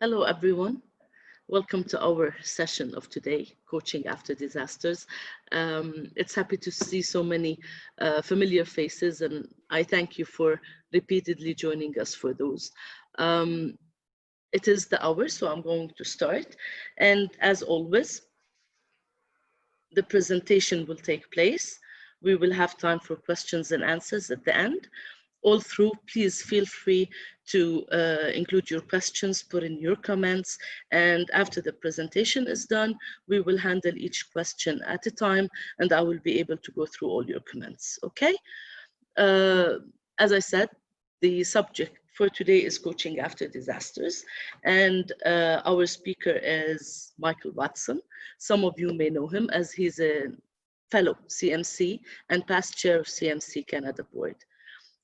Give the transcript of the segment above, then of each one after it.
Hello, everyone. Welcome to our session of today, Coaching After Disasters. It's happy to see so many familiar faces, and I thank you for repeatedly joining us for those. It is the hour, so I'm going to start. And as always, the presentation will take place. We will have time for questions and answers at the end. All through, please feel free to include your questions, put in your comments, and after the presentation is done, we will handle each question at a time, and I will be able to go through all your comments, okay? As I said, the subject for today is coaching after disasters, and our speaker is Michael Watson. Some of you may know him as he's a fellow CMC and past chair of CMC Canada Board.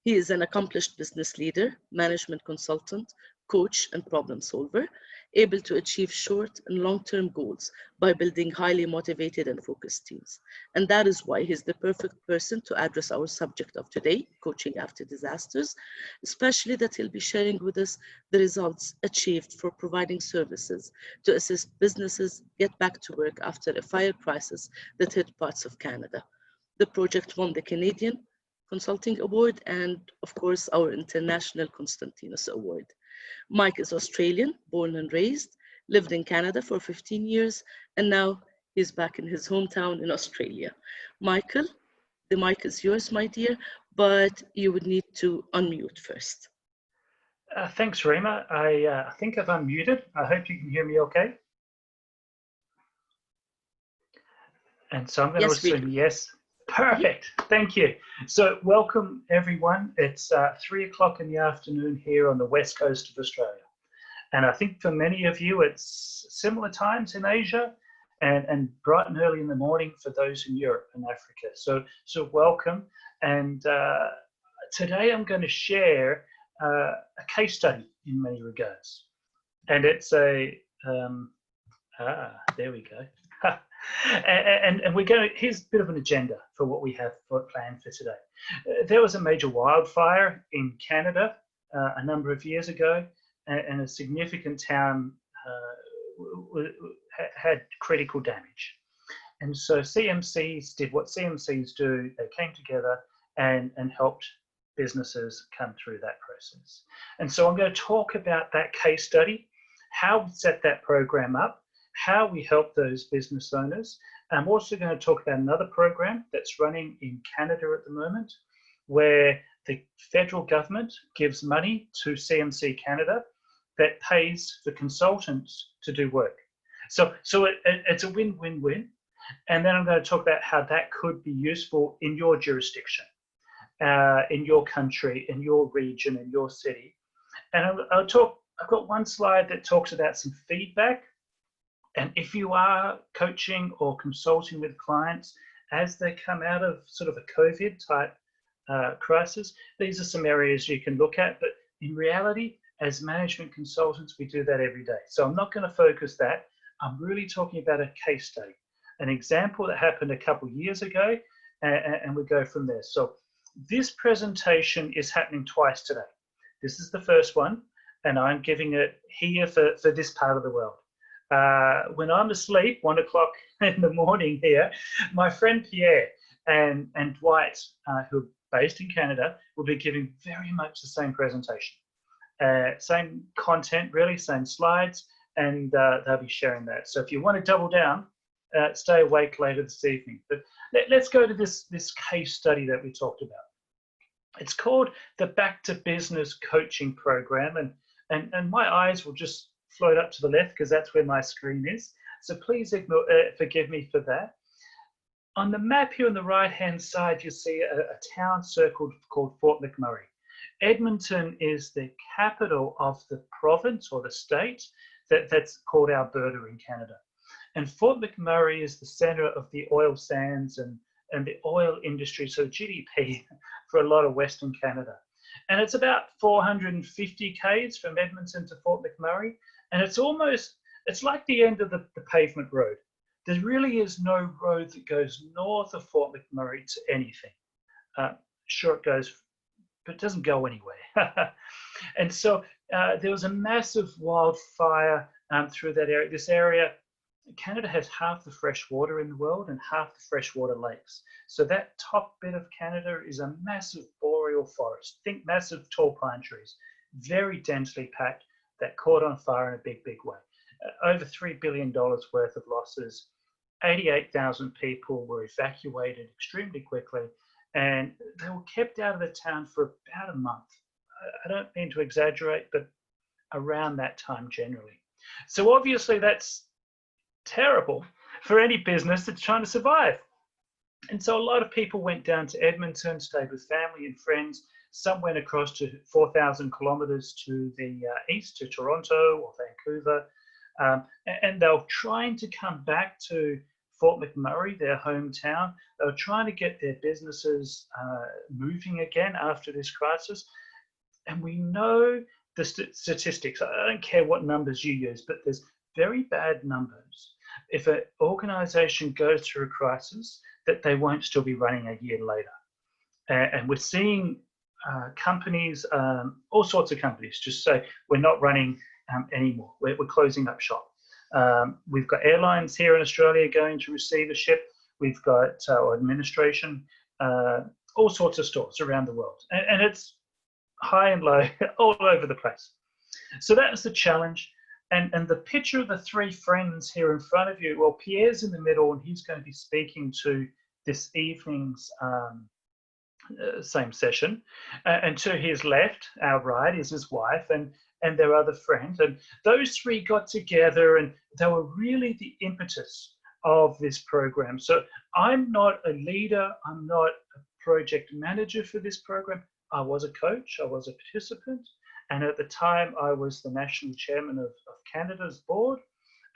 He is an accomplished business leader, management consultant, coach, and problem solver, able to achieve short and long-term goals by building highly motivated and focused teams. And that is why he's the perfect person to address our subject of today, coaching after disasters, especially that he'll be sharing with us the results achieved for providing services to assist businesses get back to work after a fire crisis that hit parts of Canada. The project won the Canadian Consulting Award and, of course, our International Constantinos Award. Mike is Australian, born and raised, lived in Canada for 15 years, and now he's back in his hometown in Australia. Michael, the mic is yours, my dear, but you would need to unmute first. Thanks, Rima. I think I've unmuted. I hope you can hear me okay. And so I'm going to assume yes. Perfect. Thank you. So welcome, everyone. It's 3 o'clock in the afternoon here on the west coast of Australia. And I think for many of you, it's similar times in Asia and bright and early in the morning for those in Europe and Africa. So welcome. And today I'm going to share a case study in many regards. And it's there we go. And we're going to, here's a bit of an agenda for what we have planned for today. There was a major wildfire in Canada a number of years ago, and a significant town had critical damage. And so CMCs did what CMCs do. They came together and helped businesses come through that process. And so I'm going to talk about that case study, how we set that program up, how we help those business owners. I'm also going to talk about another program that's running in Canada at the moment, where the federal government gives money to CMC Canada that pays for consultants to do work. So it's a win-win-win. And then I'm going to talk about how that could be useful in your jurisdiction, in your country, in your region, in your city. And I've got one slide that talks about some feedback. And if you are coaching or consulting with clients as they come out of sort of a COVID type crisis, these are some areas you can look at. But in reality, as management consultants, we do that every day. So I'm not going to focus that. I'm really talking about a case study, an example that happened a couple of years ago, and we go from there. So this presentation is happening twice today. This is the first one, and I'm giving it here for this part of the world. When I'm asleep, 1 o'clock in the morning here, my friend Pierre and Dwight, who are based in Canada, will be giving very much the same presentation. Same content, really, same slides, and they'll be sharing that. So if you want to double down, stay awake later this evening. But let's go to this case study that we talked about. It's called the Back to Business Coaching Program, and my eyes will just float up to the left because that's where my screen is. So please forgive me for that. On the map here on the right-hand side, you see a town circled called Fort McMurray. Edmonton is the capital of the province or the state that's called Alberta in Canada. And Fort McMurray is the center of the oil sands and the oil industry, so GDP for a lot of Western Canada. And it's about 450 k's from Edmonton to Fort McMurray. And it's like the end of the pavement road. There really is no road that goes north of Fort McMurray to anything. Sure it goes, but it doesn't go anywhere. And so there was a massive wildfire through that area. This area, Canada has half the fresh water in the world and half the freshwater lakes. So that top bit of Canada is a massive boreal forest. Think massive tall pine trees, very densely packed, that caught on fire in a big, big way. Over $3 billion worth of losses. 88,000 people were evacuated extremely quickly, and they were kept out of the town for about a month. I don't mean to exaggerate, but around that time generally. So obviously that's terrible for any business that's trying to survive. And so a lot of people went down to Edmonton, stayed with family and friends. Some went across to 4,000 kilometres to the east, to Toronto or Vancouver. And they were trying to come back to Fort McMurray, their hometown. They were trying to get their businesses moving again after this crisis. And we know the statistics. I don't care what numbers you use, but there's very bad numbers. If an organisation goes through a crisis, that they won't still be running a year later. And we're seeing companies, all sorts of companies, just say, we're not running anymore. We're closing up shop. We've got airlines here in Australia going to receivership. We've got administration, all sorts of stores around the world. And it's high and low all over the place. So that's the challenge. And the picture of the three friends here in front of you, well, Pierre's in the middle, and he's going to be speaking to this evening's same session. And to his left, our right, is his wife and their other friend. And those three got together, and they were really the impetus of this program. So I'm not a leader. I'm not a project manager for this program. I was a coach. I was a participant. And at the time, I was the national chairman of Canada's board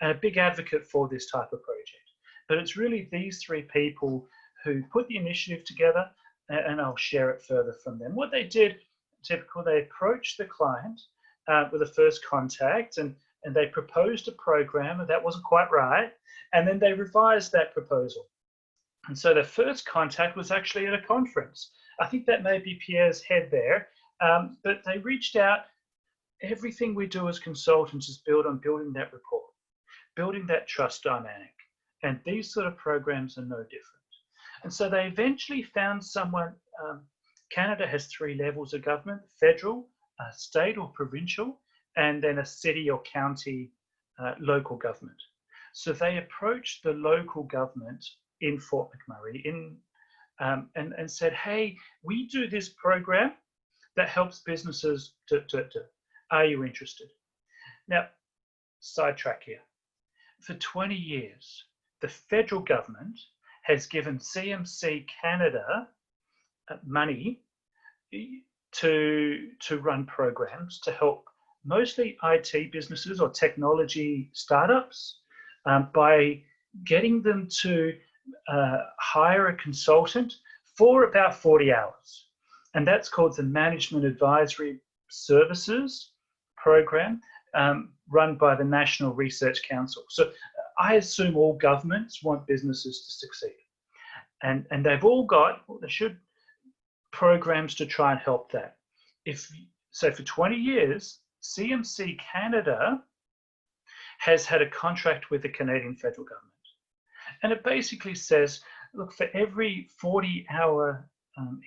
and a big advocate for this type of project. But it's really these three people who put the initiative together, and I'll share it further from them. What they did, typical, they approached the client with a first contact, and they proposed a program, and that wasn't quite right. And then they revised that proposal. And so the first contact was actually at a conference. I think that may be Pierre's head there. But they reached out. Everything we do as consultants is built on building that rapport, building that trust dynamic. And these sort of programs are no different. And so they eventually found someone. Canada has three levels of government: federal, state or provincial, and then a city or county local government. So they approached the local government in Fort McMurray and said, hey, we do this program that helps businesses to. Are you interested? Now, sidetrack here. For 20 years, the federal government has given CMC Canada money to run programs to help mostly IT businesses or technology startups by getting them to hire a consultant for about 40 hours. And that's called the Management Advisory Services program run by the National Research Council. So I assume all governments want businesses to succeed. And they've all got, well, they should, programs to try and help that. So for 20 years, CMC Canada has had a contract with the Canadian federal government. And it basically says, look, for every 40-hour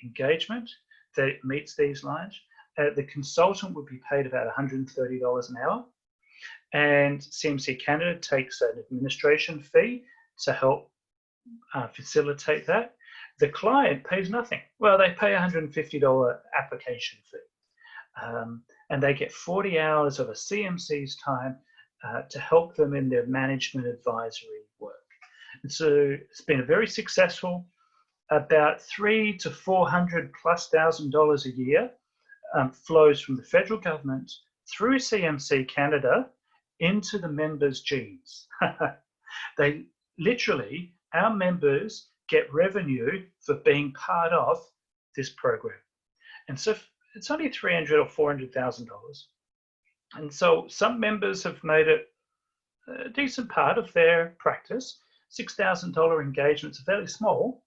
engagement that it meets these lines, the consultant would be paid about $130 an hour. And CMC Canada takes an administration fee to help facilitate that. The client pays nothing. Well, they pay $150 application fee. And they get 40 hours of a CMC's time to help them in their management advisory work. And so it's been a very successful, about $300,000 to $400,000+ a year flows from the federal government through CMC Canada into the members' jeans. They literally, our members get revenue for being part of this program. And so it's only $300,000 or $400,000. And so some members have made it a decent part of their practice. $6,000 engagements are fairly small,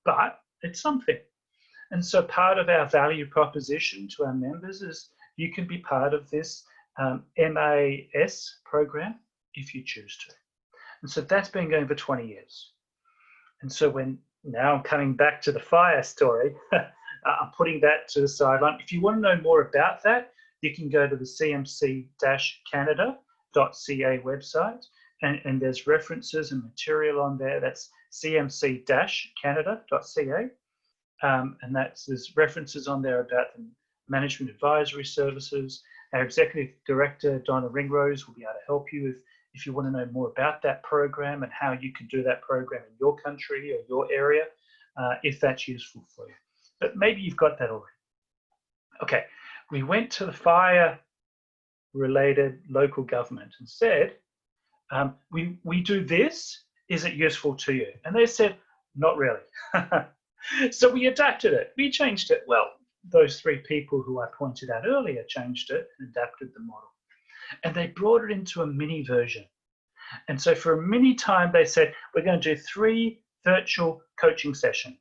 but it's something. And so part of our value proposition to our members is you can be part of this MAS program if you choose to. And so that's been going for 20 years. And so now I'm coming back to the fire story, I'm putting that to the sideline. If you want to know more about that, you can go to the cmc-canada.ca website, and there's references and material on there. That's cmc-canada.ca. And there's references on there about the management advisory services. Our executive director, Donna Ringrose, will be able to help you if you want to know more about that program and how you can do that program in your country or your area, if that's useful for you. But maybe you've got that already. Okay, we went to the fire-related local government and said, we do this, is it useful to you? And they said, not really. So we adapted it, we changed it. Well, those three people who I pointed out earlier changed it and adapted the model. And they brought it into a mini version. And so for a mini time, they said, we're going to do 3 virtual coaching sessions,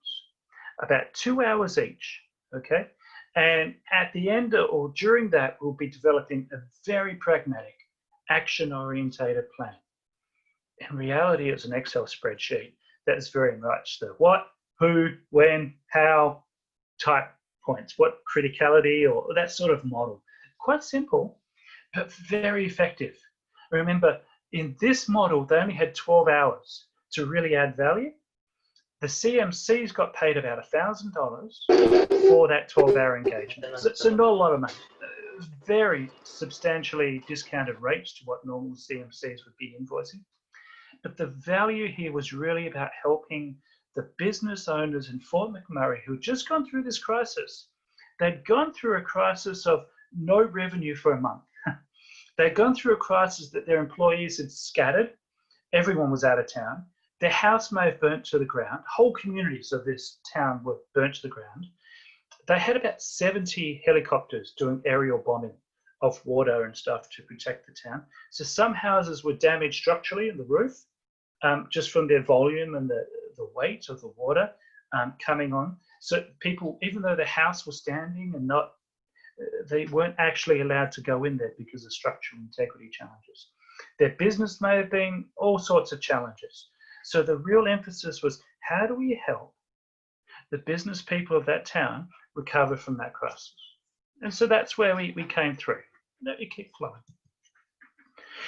about 2 hours each, okay? And at the end or during that, we'll be developing a very pragmatic, action-orientated plan. In reality, it's an Excel spreadsheet that is very much the what, who, when, how type points, what criticality or that sort of model. Quite simple, but very effective. Remember, in this model, they only had 12 hours to really add value. The CMCs got paid about $1,000 for that 12-hour engagement. So not a lot of money. Very substantially discounted rates to what normal CMCs would be invoicing. But the value here was really about helping the business owners in Fort McMurray who had just gone through this crisis. They'd gone through a crisis of no revenue for a month. They'd gone through a crisis that their employees had scattered. Everyone was out of town. Their house may have burnt to the ground. Whole communities of this town were burnt to the ground. They had about 70 helicopters doing aerial bombing of water and stuff to protect the town. So some houses were damaged structurally in the roof, just from their volume and the weight of the water coming on. So people, even though the house was standing and they weren't actually allowed to go in there because of structural integrity challenges. Their business may have been all sorts of challenges. So the real emphasis was, how do we help the business people of that town recover from that crisis? And so that's where we came through. Let me keep flowing.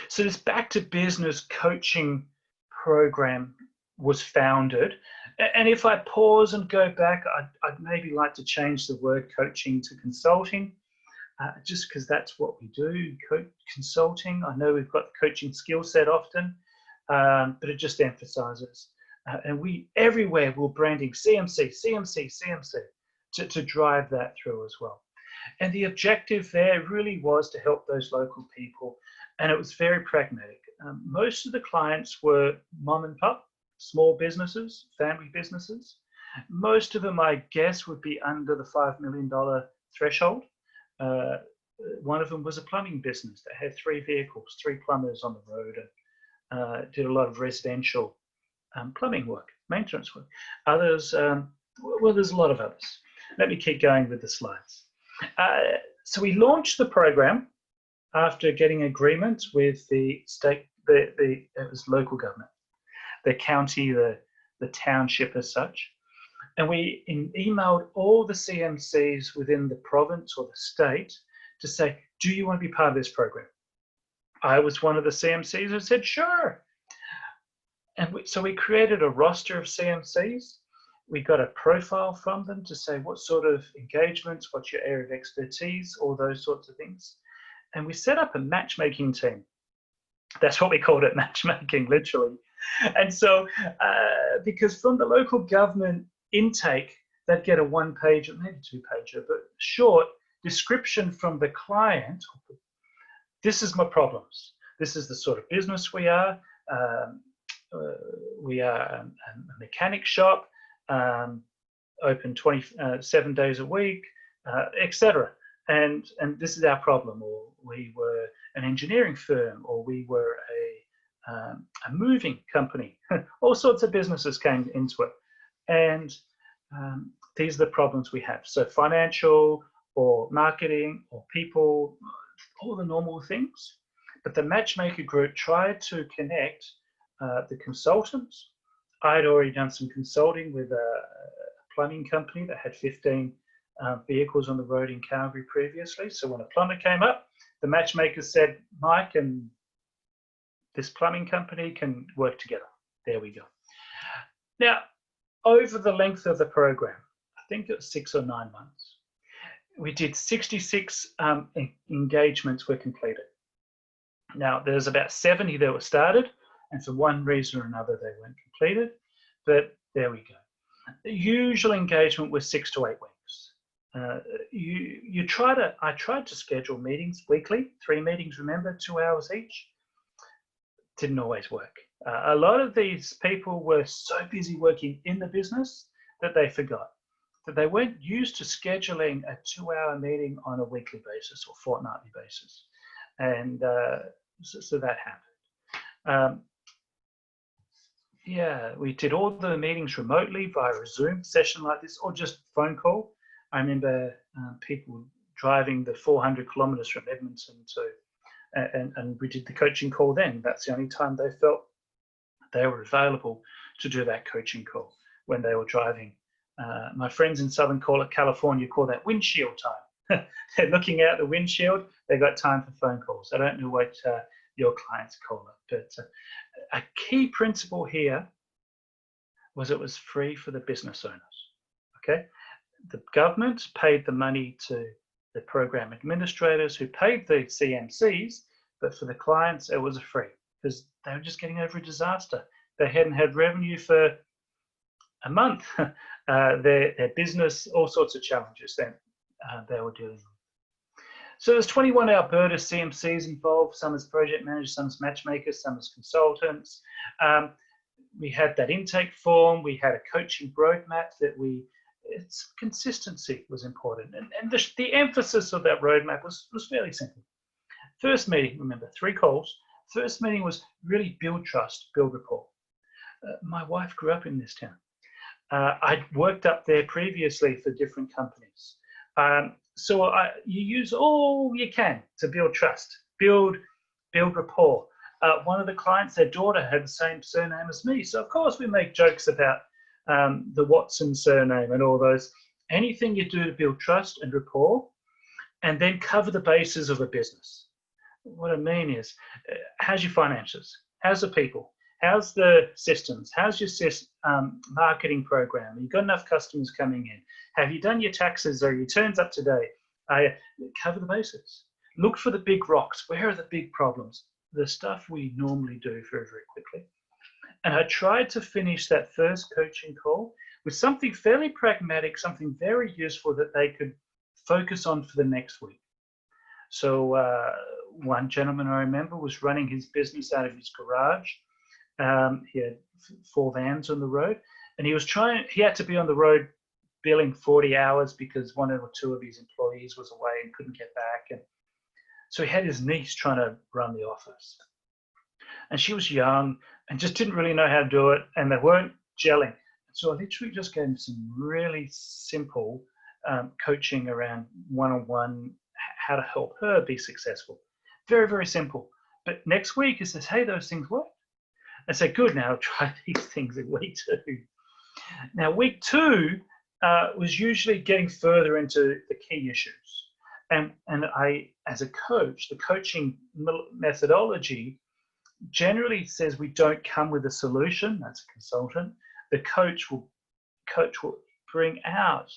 So this back to business coaching program was founded. And if I pause and go back, I'd maybe like to change the word coaching to consulting, just because that's what we do, consulting. I know we've got the coaching skill set often, but it just emphasizes. And everywhere we're branding CMC, CMC, CMC to drive that through as well. And the objective there really was to help those local people. And it was very pragmatic. Most of the clients were mom and pop, small businesses, family businesses. Most of them, I guess, would be under the $5 million threshold. One of them was a plumbing business that had 3 vehicles, 3 plumbers on the road, and did a lot of residential plumbing work, maintenance work. Others, well, there's a lot of others. Let me keep going with the slides. So we launched the program after getting agreement with the state, it was local government, the county, the township as such. And we emailed all the CMCs within the province or the state to say, do you want to be part of this program? I was one of the CMCs who said, sure. And so we created a roster of CMCs. We got a profile from them to say what sort of engagements, what's your area of expertise, all those sorts of things. And we set up a matchmaking team. That's what we called it, matchmaking, literally. And so, because from the local government intake, they'd get a 1-pager, maybe 2-pager, but short description from the client. This is my problems. This is the sort of business we are. We are a mechanic shop, open 27 days a week, etc. And this is our problem. Or we were an engineering firm, or we were a moving company. All sorts of businesses came into it. And these are the problems we have. So financial, or marketing or people, all the normal things. But the matchmaker group tried to connect the consultants. I had already done some consulting with a plumbing company that had 15 vehicles on the road in Calgary previously. So when a plumber came up, the matchmaker said, Mike and this plumbing company can work together. There we go. Now, over the length of the program, I think it was 6 or 9 months, we did 66 engagements were completed. Now, there's about 70 that were started, and for one reason or another, they weren't completed, but there we go. The usual engagement was 6 to 8 weeks. I tried to schedule meetings weekly, 3 meetings, remember, 2 hours each. Didn't always work. A lot of these people were so busy working in the business that they forgot that they weren't used to scheduling a 2-hour meeting on a weekly basis or fortnightly basis. And so that happened. Yeah, we did all the meetings remotely via a Zoom session like this, or just phone call. I remember people driving the 400 kilometers from Edmonton and we did the coaching call then. That's the only time they felt they were available to do that coaching call, when they were driving. My friends in Southern California call that windshield time. They're looking out the windshield, they got time for phone calls. I don't know what your clients call it, but a key principle here was it was free for the business owners. Okay, the government paid the money to the program administrators who paid the CMCs, but for the clients it was free because they were just getting over a disaster. They hadn't had revenue for a month. Their business, all sorts of challenges that they were dealing with. So there's 21 Alberta CMCs involved, some as project managers, some as matchmakers, some as consultants. We had that intake form, we had a coaching roadmap that its consistency was important. And the emphasis of that roadmap was fairly simple. First meeting, remember, 3 calls. First meeting was really build trust, build rapport. My wife grew up in this town. I'd worked up there previously for different companies. So you use all you can to build trust, build rapport. One of the clients, their daughter had the same surname as me. So of course we make jokes about the Watson surname and all those. Anything you do to build trust and rapport, and then cover the bases of a business. What I mean is, how's your finances? How's the people? How's the systems? How's your marketing program? Have you got enough customers coming in? Have you done your taxes? Are your returns up to date? Cover the bases. Look for the big rocks. Where are the big problems? The stuff we normally do very, very quickly. And I tried to finish that first coaching call with something fairly pragmatic, something very useful that they could focus on for the next week. So one gentleman I remember was running his business out of his garage. He had 4 vans on the road, and he had to be on the road billing 40 hours because 1 or 2 of his employees was away and couldn't get back. And so he had his niece trying to run the office. And she was young and just didn't really know how to do it, and they weren't gelling. So I literally just gave him some really simple coaching around one-on-one, how to help her be successful. Very, very simple. But next week he says, hey, those things work. I said, good, now try these things in week 2. Now, week 2 was usually getting further into the key issues. And I, as a coach, the coaching methodology generally says we don't come with a solution. That's a consultant. The coach will bring out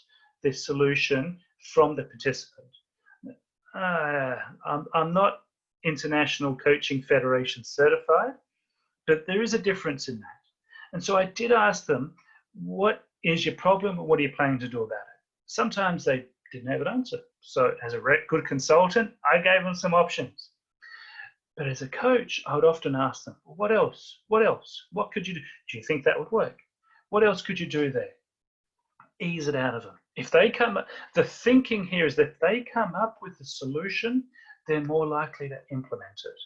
the solution from the participant. I'm not International Coaching Federation certified, but there is a difference in that. And so I did ask them, what is your problem and what are you planning to do about it? Sometimes they didn't have an answer. So as a good consultant, I gave them some options. But as a coach, I would often ask them, well, what else? What else? What could you do? Do you think that would work? What else could you do there? Ease it out of them. If they come up, the thinking here is that if they come up with a solution, they're more likely to implement it.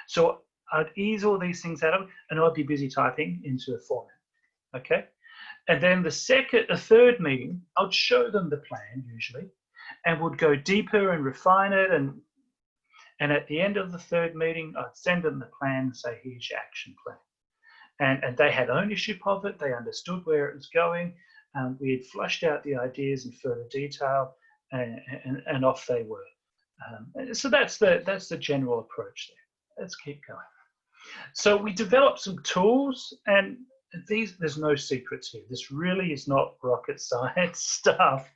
So I'd ease all these things out of them, and I'd be busy typing into a format. Okay? And then the third meeting, I'd show them the plan usually, and would go deeper and refine it. And at the end of the third meeting, I'd send them the plan and say, here's your action plan. And they had ownership of it. They understood where it was going. We had flushed out the ideas in further detail, and off they were. So that's the general approach there. Let's keep going. So we developed some tools, and there's no secrets here. This really is not rocket science stuff.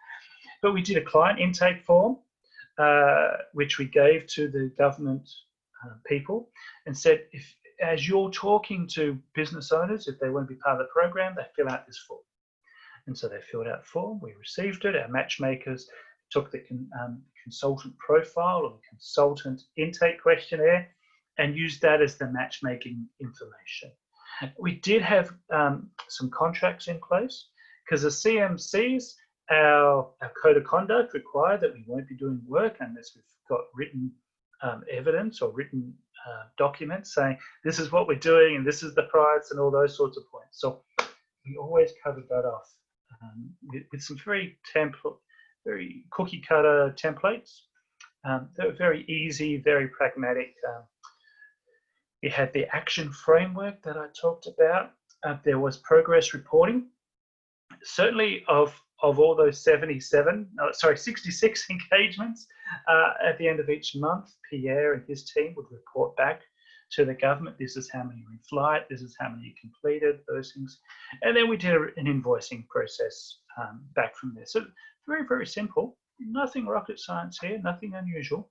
But we did a client intake form, which we gave to the government people, and said, as you're talking to business owners, if they want to be part of the program, they fill out this form. And so they filled out the form, we received it, our matchmakers took the consultant profile or the consultant intake questionnaire and used that as the matchmaking information. We did have some contracts in place because the CMCs, our code of conduct required that we won't be doing work unless we've got written evidence or written documents saying this is what we're doing and this is the price and all those sorts of points. So we always covered that off with some very cookie cutter templates. They were very easy, very pragmatic. We had the action framework that I talked about. There was progress reporting. Certainly of all those 66 engagements, at the end of each month, Pierre and his team would report back to the government. This is how many were in flight. This is how many completed, those things. And then we did an invoicing process back from there. So very, very simple. Nothing rocket science here, nothing unusual.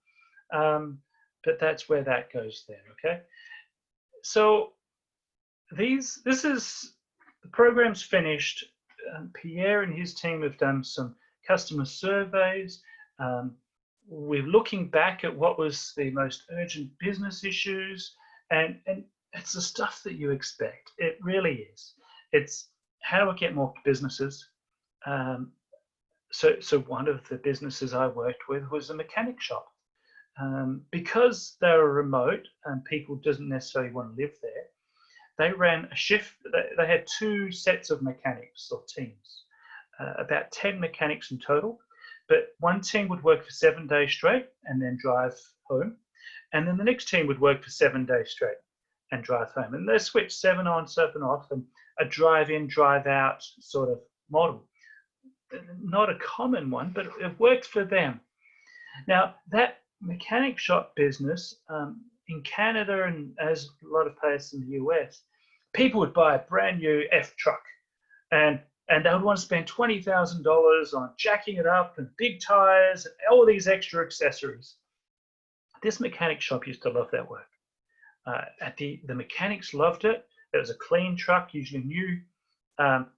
But that's where that goes there, okay? So the program's finished. Pierre and his team have done some customer surveys. We're looking back at what was the most urgent business issues, and it's the stuff that you expect. It really is. It's how do I get more businesses? So one of the businesses I worked with was a mechanic shop. Because they were remote and people doesn't necessarily want to live there, they ran a shift. They had two sets of mechanics or teams, about 10 mechanics in total. But one team would work for 7 days straight and then drive home. And then the next team would work for 7 days straight and drive home. And they switched 7 on, 7 off, and a drive in, drive out sort of model. Not a common one, but it worked for them. Now, that mechanic shop business, in Canada and as a lot of places in the US, people would buy a brand new F truck and they would want to spend $20,000 on jacking it up and big tires and all these extra accessories. This mechanic shop used to love that work. The mechanics loved it. It was a clean truck, usually new.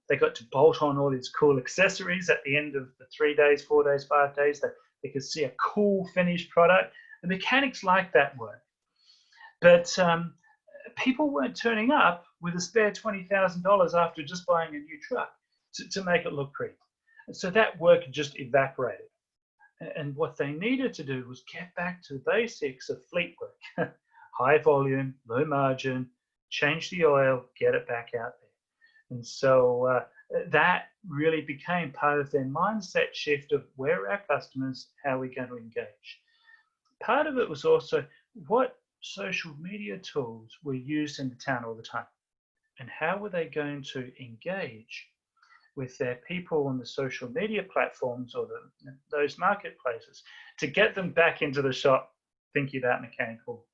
They got to bolt on all these cool accessories at the end of the 3 days, 4 days, 5 days. They could see a cool finished product. The mechanics liked that work. But people weren't turning up with a spare $20,000 after just buying a new truck to make it look pretty. So that work just evaporated. And what they needed to do was get back to the basics of fleet work. High volume, low margin, change the oil, get it back out there. And so that really became part of their mindset shift of where are our customers, how are we going to engage. Part of it was also what social media tools were used in the town all the time, and how were they going to engage with their people on the social media platforms or those marketplaces to get them back into the shop thinking about mechanical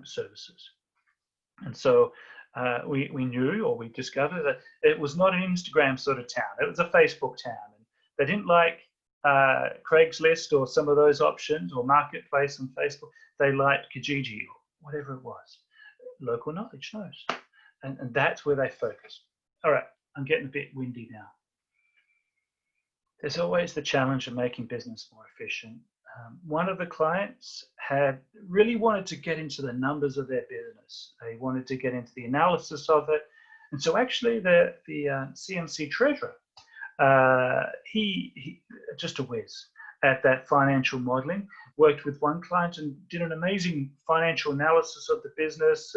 services. And so we knew, or we discovered, that it was not an Instagram sort of town. It was a Facebook town. And they didn't like Craigslist or some of those options or Marketplace on Facebook. They liked Kijiji or whatever it was. Local knowledge knows. And that's where they focused. All right, I'm getting a bit windy now. There's always the challenge of making business more efficient. One of the clients had really wanted to get into the numbers of their business. They wanted to get into the analysis of it. And so actually the CMC treasurer, he just a whiz at that financial modeling, worked with one client and did an amazing financial analysis of the business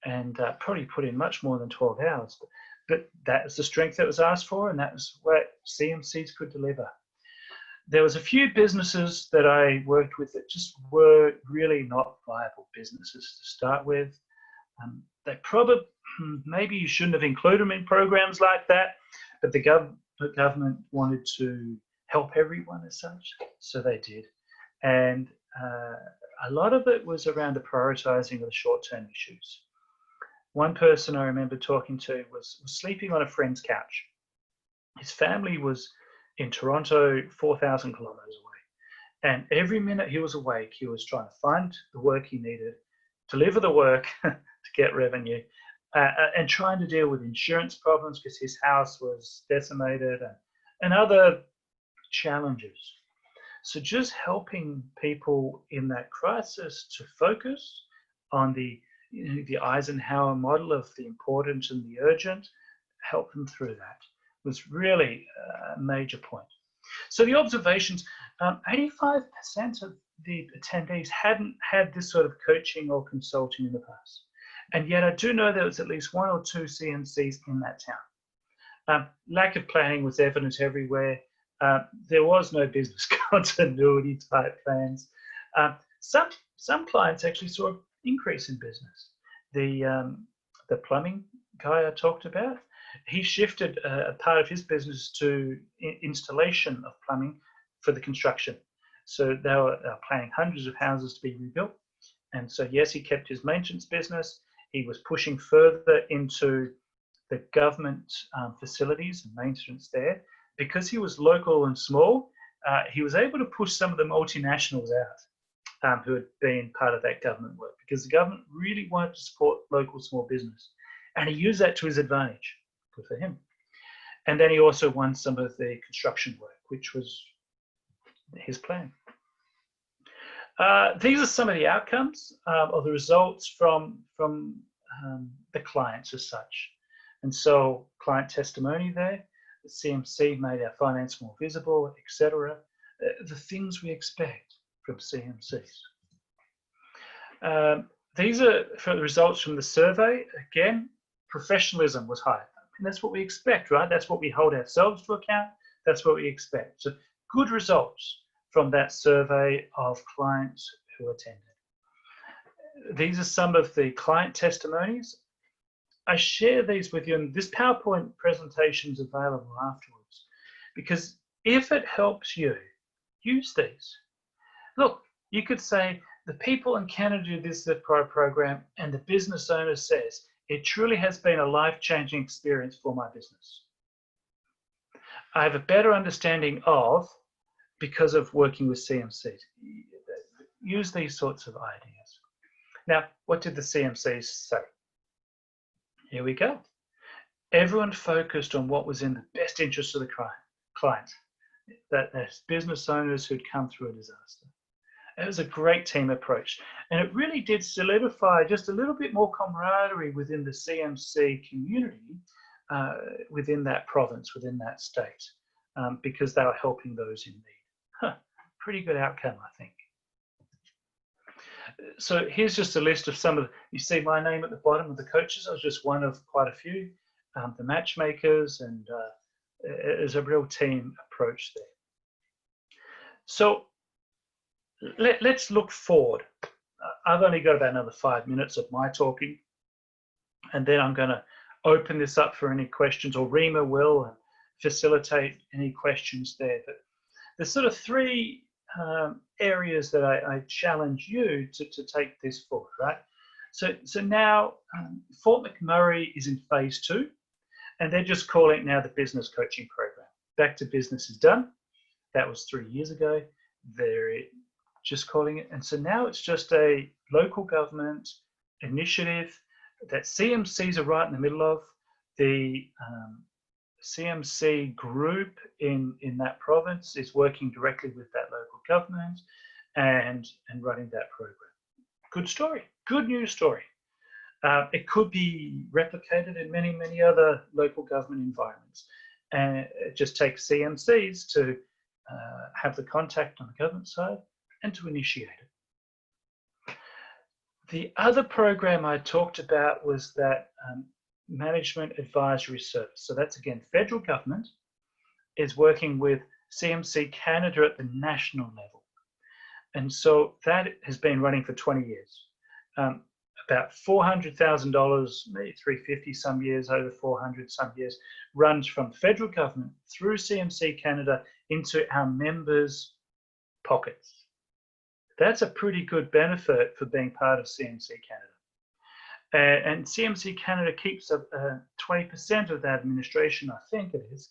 and probably put in much more than 12 hours. But that was the strength that was asked for, and that was what CMCs could deliver. there was a few businesses that I worked with that just were really not viable businesses to start with. They probably, maybe you shouldn't have included them in programs like that, but the government wanted to help everyone as such, so they did. And a lot of it was around the prioritizing of the short-term issues. One person I remember talking to was sleeping on a friend's couch. His family was in Toronto, 4,000 kilometers away. And every minute he was awake, he was trying to find the work he needed, deliver the work to get revenue, and trying to deal with insurance problems because his house was decimated and other challenges. So just helping people in that crisis to focus on the Eisenhower model of the important and the urgent, help them through that was really a major point. So the observations, 85% of the attendees hadn't had this sort of coaching or consulting in the past. And yet I do know there was at least one or two CMCs in that town. Lack of planning was evident everywhere. There was no business continuity type plans. Some clients actually saw an increase in business. The plumbing guy I talked about, he shifted a part of his business to installation of plumbing for the construction. So they were planning hundreds of houses to be rebuilt. And so, yes, he kept his maintenance business. He was pushing further into the government facilities and maintenance there. Because he was local and small, he was able to push some of the multinationals out who had been part of that government work, because the government really wanted to support local small business. And he used that to his advantage. Good for him. And then he also won some of the construction work, which was his plan. These are some of the outcomes or the results from the clients as such. And so client testimony there, the CMC made our finance more visible, etc. The things we expect from CMCs. These are for the results from the survey. Again, professionalism was high. And that's what we expect, right? That's what we hold ourselves to account. That's what we expect. So good results from that survey of clients who attended. These are some of the client testimonies. I share these with you, and this PowerPoint presentation is available afterwards, because if it helps you, use these. Look, you could say, the people in Canada do this program, and the business owner says, it truly has been a life-changing experience for my business. I have a better understanding of, because of working with CMCs. Use these sorts of ideas. Now, what did the CMCs say? Here we go. Everyone focused on what was in the best interest of the client, that as business owners who'd come through a disaster. It was a great team approach, and it really did solidify just a little bit more camaraderie within the CMC community, within that province, within that state, because they were helping those in need. Pretty good outcome, I think. So here's just a list of some of, you see my name at the bottom of the coaches. I was just one of quite a few, the matchmakers, and it is a real team approach there. So let's look forward. I've only got about another 5 minutes of my talking, and then I'm going to open this up for any questions, or Rima will facilitate any questions there. But there's sort of three areas that I challenge you to take this forward, right? So now Fort McMurray is in phase 2, and they're just calling it now the business coaching program. Back to business is done. That was 3 years ago. They're just calling it. And so now it's just a local government initiative that CMCs are right in the middle of. The CMC group in that province is working directly with that local government and running that program. Good story, good news story. It could be replicated in many, many other local government environments. And it just takes CMCs to have the contact on the government side and to initiate it. The other program I talked about was that Management Advisory Service. So that's, again, federal government is working with CMC Canada at the national level. And so that has been running for 20 years. About $400,000, maybe 350 some years, over 400 some years, runs from federal government through CMC Canada into our members' pockets. That's a pretty good benefit for being part of CMC Canada. And CMC Canada keeps 20% of that administration, I think it is,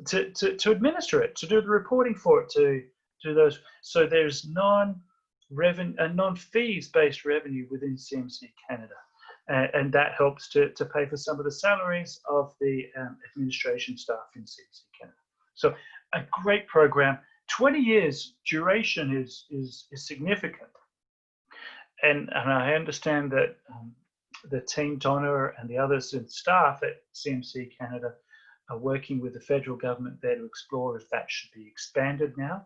to administer it, to do the reporting for it, to do those. So there's non-fees based revenue within CMC Canada. And that helps to pay for some of the salaries of the administration staff in CMC Canada. So a great program. 20 years duration is significant. And I understand that the team, Donna and the others and staff at CMC Canada are working with the federal government there to explore if that should be expanded now.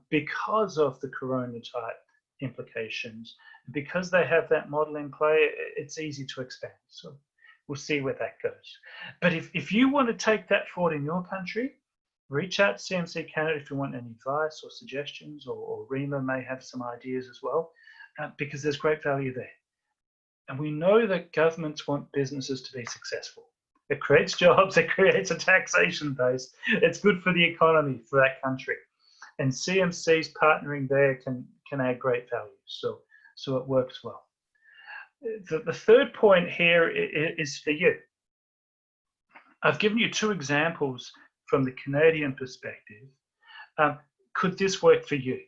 Because of the corona type implications, because they have that model in play, it's easy to expand. So we'll see where that goes. But if you want to take that forward in your country, reach out to CMC Canada if you want any advice or suggestions, or REMA may have some ideas as well, because there's great value there. And we know that governments want businesses to be successful. It creates jobs, it creates a taxation base. It's good for the economy for that country. And CMC's partnering there can add great value. So it works well. The third point here is for you. I've given you two examples from the Canadian perspective. Could this work for you?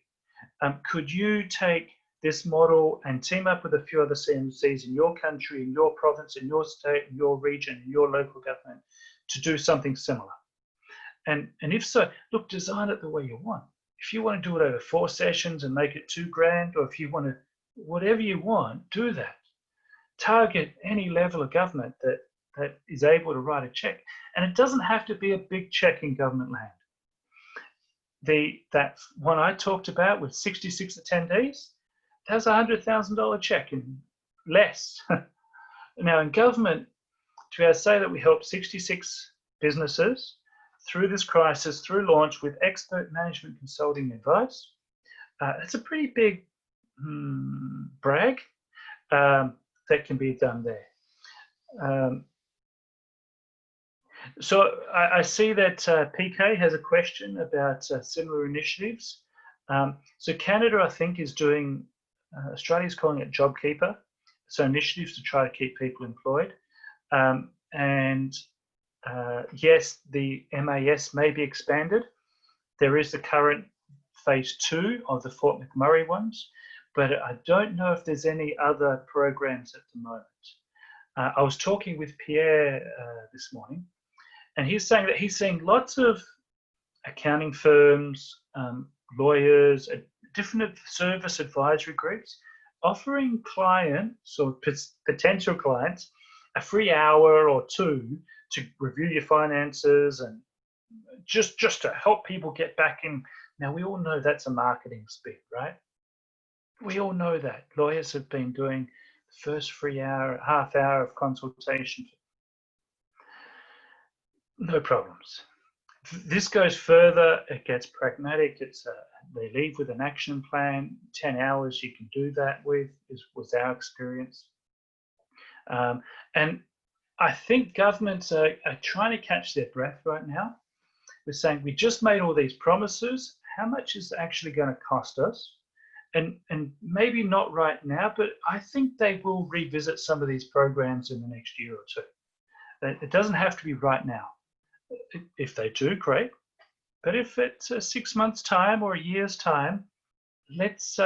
Could you take this model and team up with a few other CMCs in your country, in your province, in your state, in your region, in your local government to do something similar? And if so, look, design it the way you want. If you want to do it over 4 sessions and make it $2,000, or if you want to, whatever you want, do that. Target any level of government that is able to write a check. And it doesn't have to be a big check in government land. That one I talked about with 66 attendees, that's a $100,000 check in less. Now in government, to be able to say that we helped 66 businesses through this crisis, through launch with expert management consulting advice, that's a pretty big brag that can be done there. So I see that PK has a question about similar initiatives. So Canada, I think, is doing, Australia's calling it JobKeeper, so initiatives to try to keep people employed. Yes, the MAS may be expanded. There is the current phase 2 of the Fort McMurray ones, but I don't know if there's any other programs at the moment. I was talking with Pierre this morning, and he's saying that he's seeing lots of accounting firms, lawyers, different service advisory groups offering clients or potential clients a free hour or 2 to review your finances and just to help people get back in. Now, we all know that's a marketing spin, right? We all know that. Lawyers have been doing the first free hour, half hour of consultation. No problems. This goes further. It gets pragmatic. They leave with an action plan. 10 hours you can do that with, was our experience. And I think governments are trying to catch their breath right now. We're saying, we just made all these promises. How much is it actually going to cost us? And maybe not right now, but I think they will revisit some of these programs in the next year or two. It doesn't have to be right now. If they do, great. But if it's 6 months' time or a year's time, let's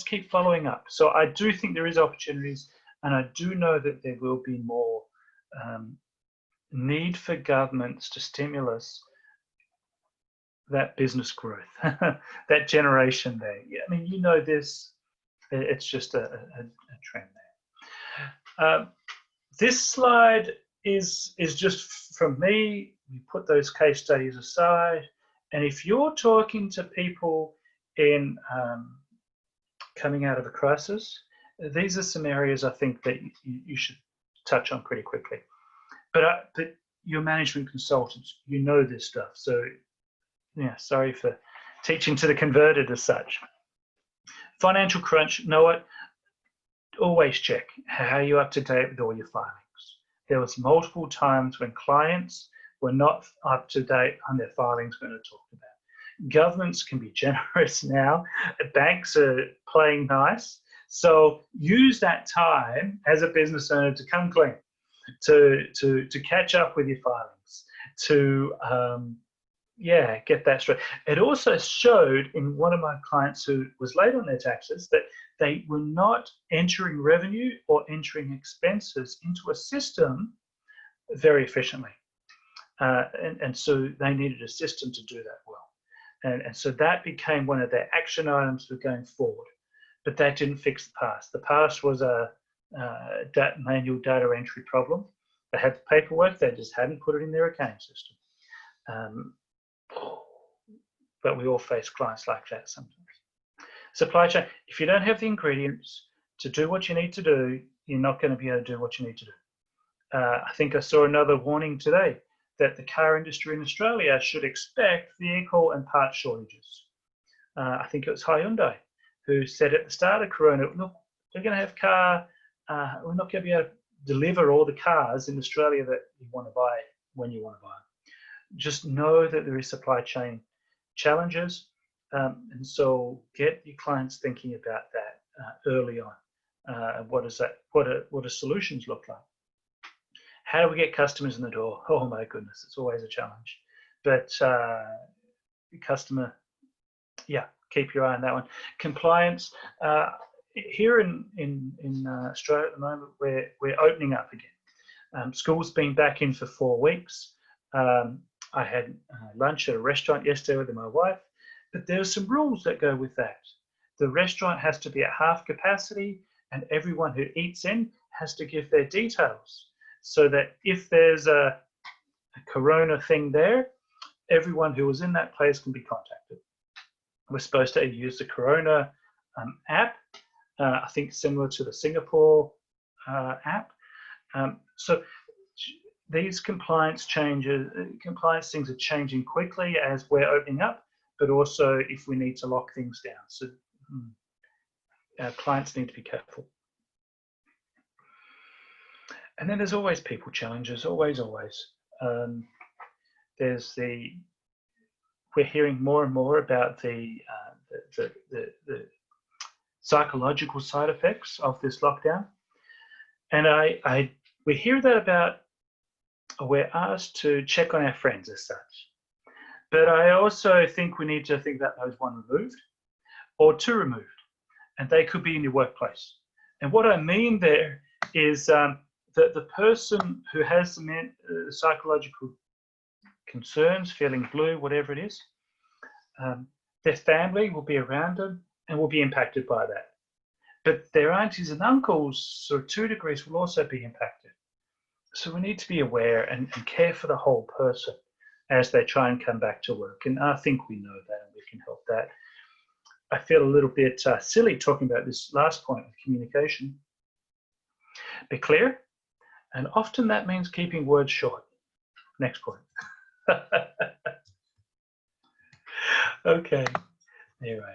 keep following up. So I do think there is opportunities, and I do know that there will be more need for governments to stimulus that business growth, that generation there. Yeah, I mean, you know this, it's just a trend there. This slide is just from me. We put those case studies aside. And if you're talking to people in coming out of a crisis, these are some areas I think that you should touch on pretty quickly. But your management consultants, you know this stuff. So Yeah, sorry for teaching to the converted as such. Financial crunch, know what? Always check how you're up to date with all your filings. There was multiple times when clients were not up to date on their filings we're going to talk about. Governments can be generous now. Banks are playing nice. So use that time as a business owner to come clean, to catch up with your filings, to get that straight. It also showed in one of my clients who was late on their taxes that they were not entering revenue or entering expenses into a system very efficiently. And so they needed a system to do that well. And so that became one of their action items for going forward. But that didn't fix the past. The past was a manual data entry problem. They had the paperwork, they just hadn't put it in their accounting system. But we all face clients like that sometimes. Supply chain, if you don't have the ingredients to do what you need to do, you're not going to be able to do what you need to do. I think I saw another warning today that the car industry in Australia should expect vehicle and part shortages. I think it was Hyundai who said at the start of Corona, look, we're going to have we're not going to be able to deliver all the cars in Australia that you want to buy when you want to buy them. Just know that there is supply chain challenges, and so get your clients thinking about that early on. What do solutions look like? How do we get customers in the door? Oh my goodness, it's always a challenge. But customer, keep your eye on that one. Compliance. Here in Australia at the moment, we're opening up again. School's been back in for 4 weeks. I had lunch at a restaurant yesterday with my wife, but there are some rules that go with that. The restaurant has to be at half capacity, and everyone who eats in has to give their details, so that if there's a corona thing there, everyone who was in that place can be contacted. We're supposed to use the corona app, I think similar to the Singapore app. So these compliance things are changing quickly as we're opening up, but also if we need to lock things down. So our clients need to be careful. And then there's always people challenges, always. We're hearing more and more about the psychological side effects of this lockdown. And we hear that we're asked to check on our friends as such. But I also think we need to think about those 1 removed or 2 removed, and they could be in your workplace. And what I mean there is that the person who has the psychological concerns, feeling blue, whatever it is, their family will be around them and will be impacted by that. But their aunties and uncles, or 2 degrees, will also be impacted. So we need to be aware and care for the whole person as they try and come back to work. And I think we know that and we can help that. I feel a little bit silly talking about this last point of communication. Be clear, and often that means keeping words short. Next point. Okay, there I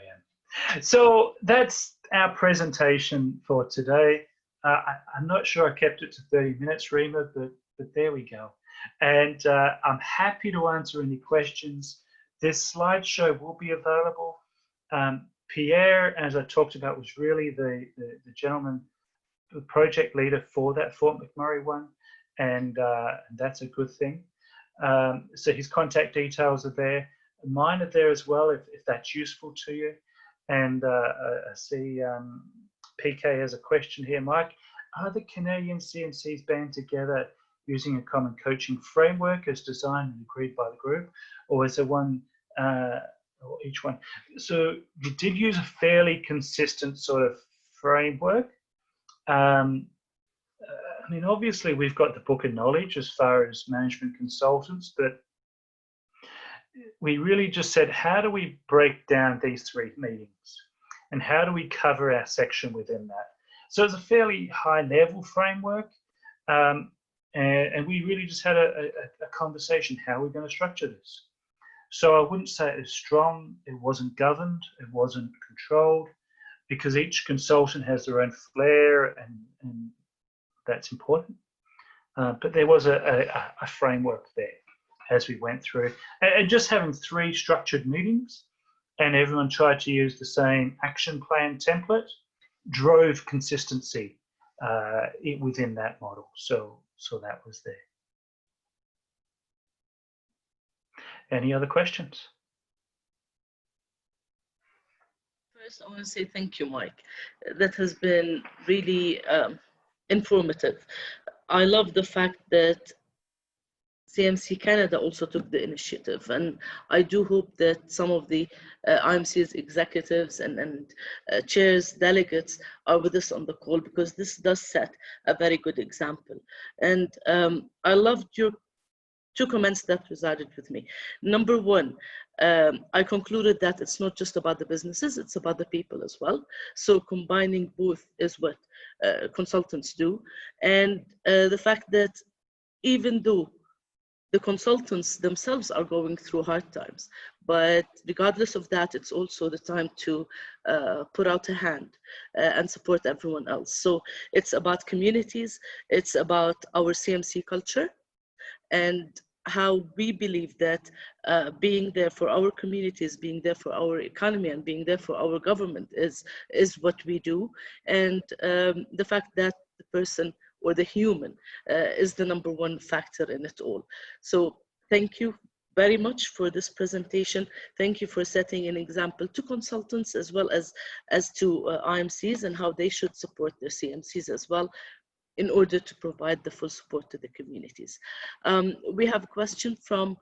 am. So that's our presentation for today. I'm not sure I kept it to 30 minutes, Rima, but there we go. And I'm happy to answer any questions. This slideshow will be available. Pierre, as I talked about, was really the gentleman, the project leader for that Fort McMurray one, and that's a good thing. So his contact details are there. Mine are there as well, if that's useful to you. And I see PK has a question here. Mike, are the Canadian CMCs band together using a common coaching framework as designed and agreed by the group, or is there one or each one? So we did use a fairly consistent sort of framework. I mean, obviously we've got the book of knowledge as far as management consultants, but we really just said, how do we break down these 3 meetings? And how do we cover our section within that? So it's a fairly high level framework. And we really just had a conversation, how are we going to structure this? So I wouldn't say it was strong, it wasn't governed, it wasn't controlled, because each consultant has their own flair, and that's important. But there was a framework there as we went through. And just having 3 structured meetings and everyone tried to use the same action plan template drove consistency within that model. So that was there. Any other questions? First, I want to say thank you, Mike. That has been really informative. I love the fact that CMC Canada also took the initiative, and I do hope that some of the IMC's executives and chairs, delegates are with us on the call, because this does set a very good example. And I loved your 2 comments that resided with me. Number 1, I concluded that it's not just about the businesses, it's about the people as well. So combining both is what consultants do. And the fact that even though the consultants themselves are going through hard times, but regardless of that, it's also the time to put out a hand and support everyone else. So it's about communities, it's about our CMC culture, and how we believe that being there for our communities, being there for our economy, and being there for our government is what we do. And the fact that the person or the human is the number 1 factor in it all. So thank you very much for this presentation. Thank you for setting an example to consultants as well as to IMCs, and how they should support their CMCs as well, in order to provide the full support to the communities. We have a question from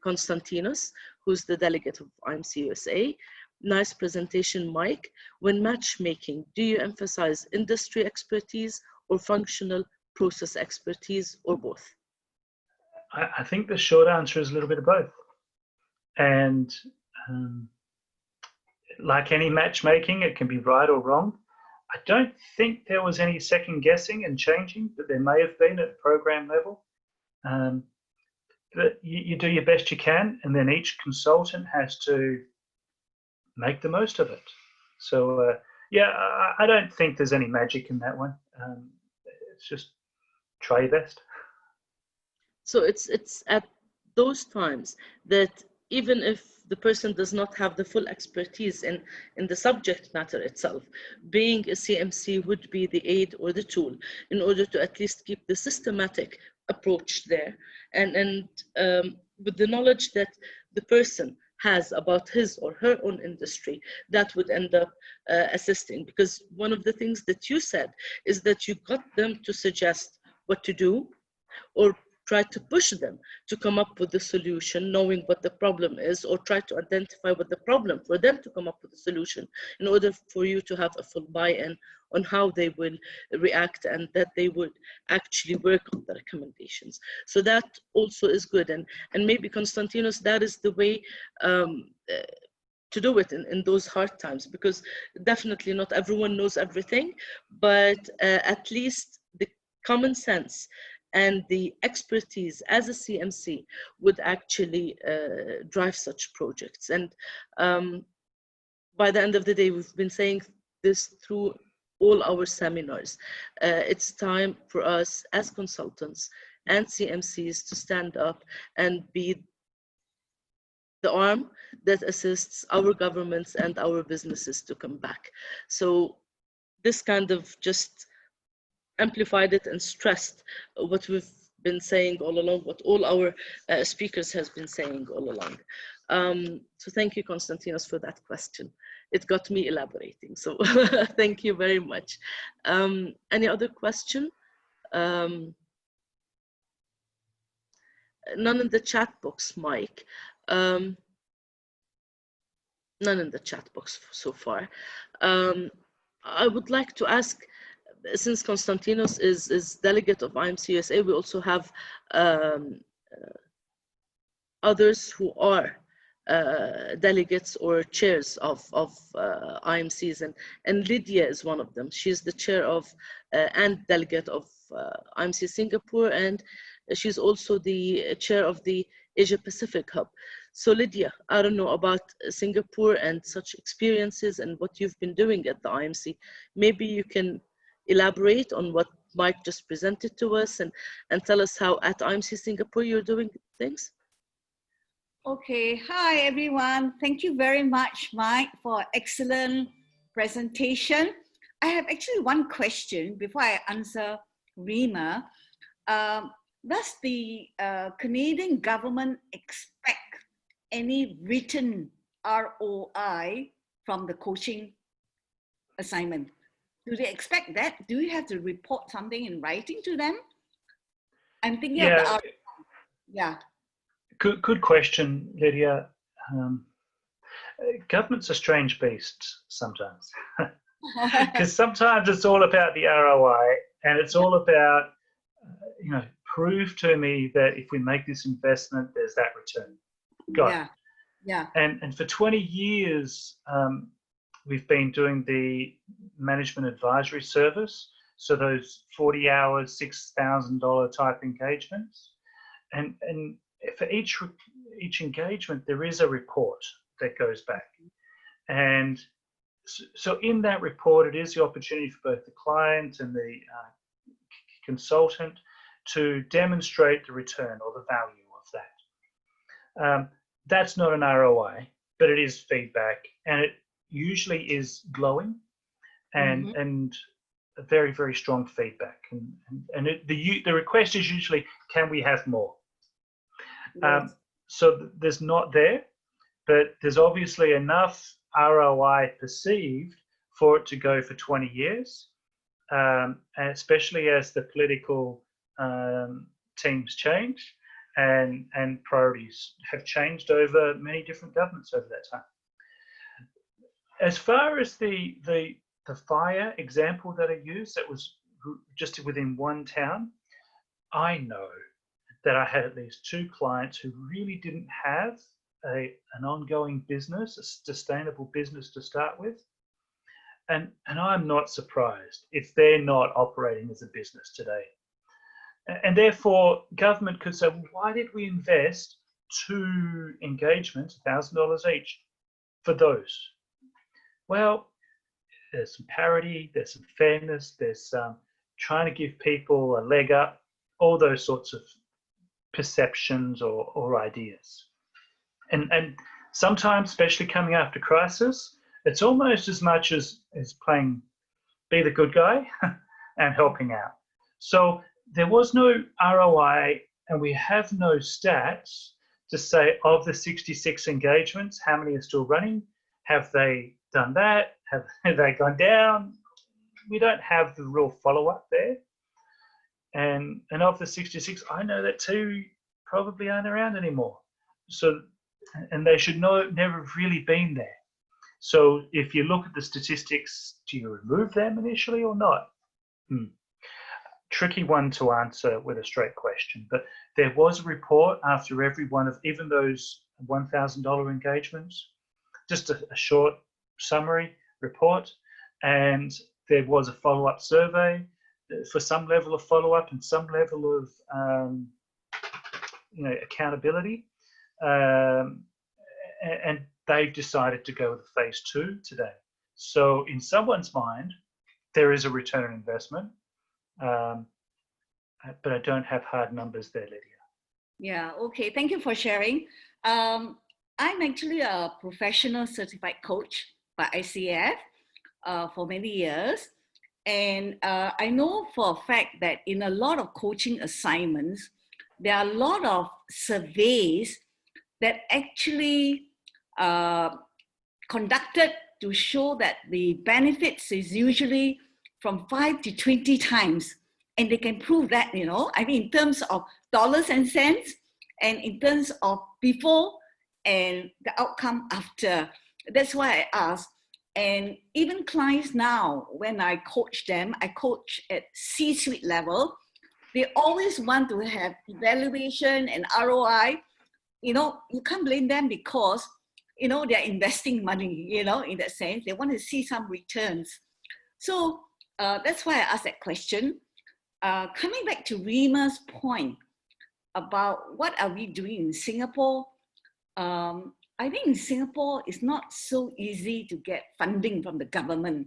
Konstantinos, who's the delegate of IMC USA. Nice presentation, Mike. When matchmaking, do you emphasize industry expertise or functional process expertise, or both? I think the short answer is a little bit of both. And like any matchmaking, it can be right or wrong. I don't think there was any second guessing and changing, but there may have been at the program level. But you do your best you can, and then each consultant has to make the most of it. So yeah, I don't think there's any magic in that one. It's just try your best. So it's at those times that even if the person does not have the full expertise in the subject matter itself, being a CMC would be the aid or the tool in order to at least keep the systematic approach there, and with the knowledge that the person has about his or her own industry, that would end up assisting. Because one of the things that you said is that you got them to suggest what to do, or try to push them to come up with the solution, knowing what the problem is, or try to identify what the problem for them to come up with a solution, in order for you to have a full buy-in on how they will react, and that they would actually work on the recommendations. So that also is good. And maybe, Konstantinos, that is the way to do it in those hard times, because definitely not everyone knows everything, but at least the common sense and the expertise as a CMC would actually drive such projects. And by the end of the day, we've been saying this through all our seminars. It's time for us as consultants and CMCs to stand up and be the arm that assists our governments and our businesses to come back. So this kind of just amplified it and stressed what we've been saying all along, what all our speakers has been saying all along. So thank you, Konstantinos, for that question. It got me elaborating, so thank you very much. Any other question? None in the chat box, Mike. None in the chat box so far. I would like to ask, since Konstantinos is delegate of IMC USA, we also have others who are delegates or chairs of IMCs, and Lydia is one of them. She's the chair of and delegate of IMC Singapore, and She's also the chair of the Asia Pacific Hub. So Lydia, I don't know about Singapore and such experiences and what you've been doing at the IMC. Maybe you can elaborate on what Mike just presented to us and tell us how at IMC Singapore you're doing things. Okay, hi everyone. Thank you very much, Mike, for excellent presentation. I have actually one question before I answer Rima. Does the Canadian government expect any written ROI from the coaching assignment? Do they expect that? Do you have to report something in writing to them? I'm thinking of the ROI. Yeah. Good question, Lydia. Government's a strange beast sometimes. Because sometimes it's all about the ROI, and it's all about, prove to me that if we make this investment, there's that return. Got it. Yeah. And for 20 years, we've been doing the management advisory service. So those 40 hours, $6,000 type engagements. And for each engagement, there is a report that goes back. And so in that report, it is the opportunity for both the client and the consultant to demonstrate the return or the value of that. That's not an ROI, but it is feedback, and it usually is glowing and a very, very strong feedback. And the request is usually, can we have more? Yes. So there's not there, but there's obviously enough ROI perceived for it to go for 20 years, and especially as the political teams change and priorities have changed over many different governments over that time. As far as the fire example that I used, that was just within one town, I know that I had at least 2 clients who really didn't have an ongoing business, a sustainable business to start with. And I'm not surprised if they're not operating as a business today. And therefore, government could say, well, why did we invest 2 engagements, $1,000 each, for those? Well, there's some parity, there's some fairness, there's trying to give people a leg up, all those sorts of perceptions or ideas. And sometimes, especially coming after crisis, it's almost as much as playing be the good guy and helping out. So there was no ROI, and we have no stats to say of the 66 engagements, how many are still running? Have they done that? Have they gone down? We don't have the real follow-up there. And of the 66, I know that 2 probably aren't around anymore. So, and they should never have really been there. So if you look at the statistics, do you remove them initially or not? Tricky one to answer with a straight question. But there was a report after every one of even those $1,000 engagements, just a short summary report, and there was a follow-up survey for some level of follow-up and some level of accountability, and they've decided to go with phase 2 today. So in someone's mind, there is a return on investment, but I don't have hard numbers there, Lydia. Yeah, okay, thank you for sharing. I'm actually a professional certified coach by ICF for many years. And I know for a fact that in a lot of coaching assignments, there are a lot of surveys that actually conducted to show that the benefits is usually from 5 to 20 times. And they can prove that, I mean, in terms of dollars and cents, and in terms of before and the outcome after. That's why I asked. And even clients now, when I coach them, I coach at C-suite level. They always want to have evaluation and ROI. You can't blame them because, they're investing money, in that sense. They want to see some returns. So that's why I asked that question. Coming back to Rima's point, about what are we doing in Singapore. I think in Singapore, it's not so easy to get funding from the government.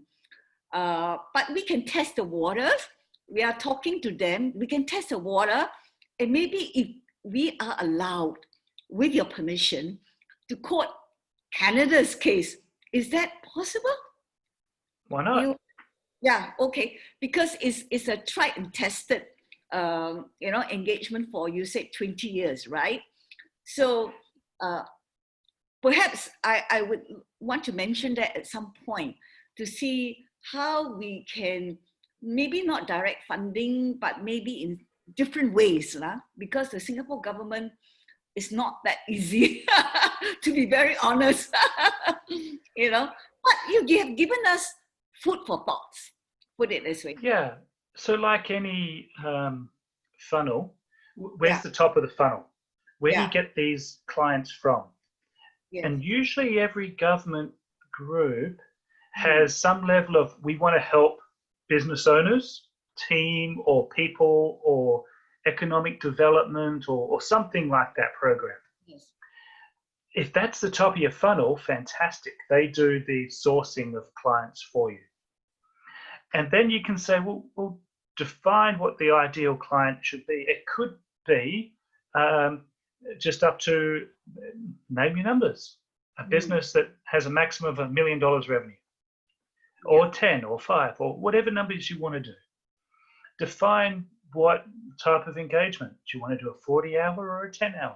But we can test the waters. We are talking to them. We can test the water. And maybe if we are allowed, with your permission, to quote Canada's case, is that possible? Why not? Yeah, okay. Because it's a tried and tested, engagement for, you said, 20 years, right? So perhaps I would want to mention that at some point to see how we can, maybe not direct funding, but maybe in different ways, because the Singapore government is not that easy, to be very honest, But you have given us food for thoughts, put it this way. Yeah. So like any funnel, where's the top of the funnel? Where do you get these clients from? Yes. And usually every government group has some level of, we want to help business owners, team or people or economic development or something like that program. Yes. If that's the top of your funnel, fantastic. They do the sourcing of clients for you. And then you can say, well, we'll define what the ideal client should be. It could be just up to, name your numbers, a business that has a maximum of $1 million revenue, or 10 or 5 or whatever numbers you want to do. Define what type of engagement. Do you want to do a 40-hour or a 10-hour?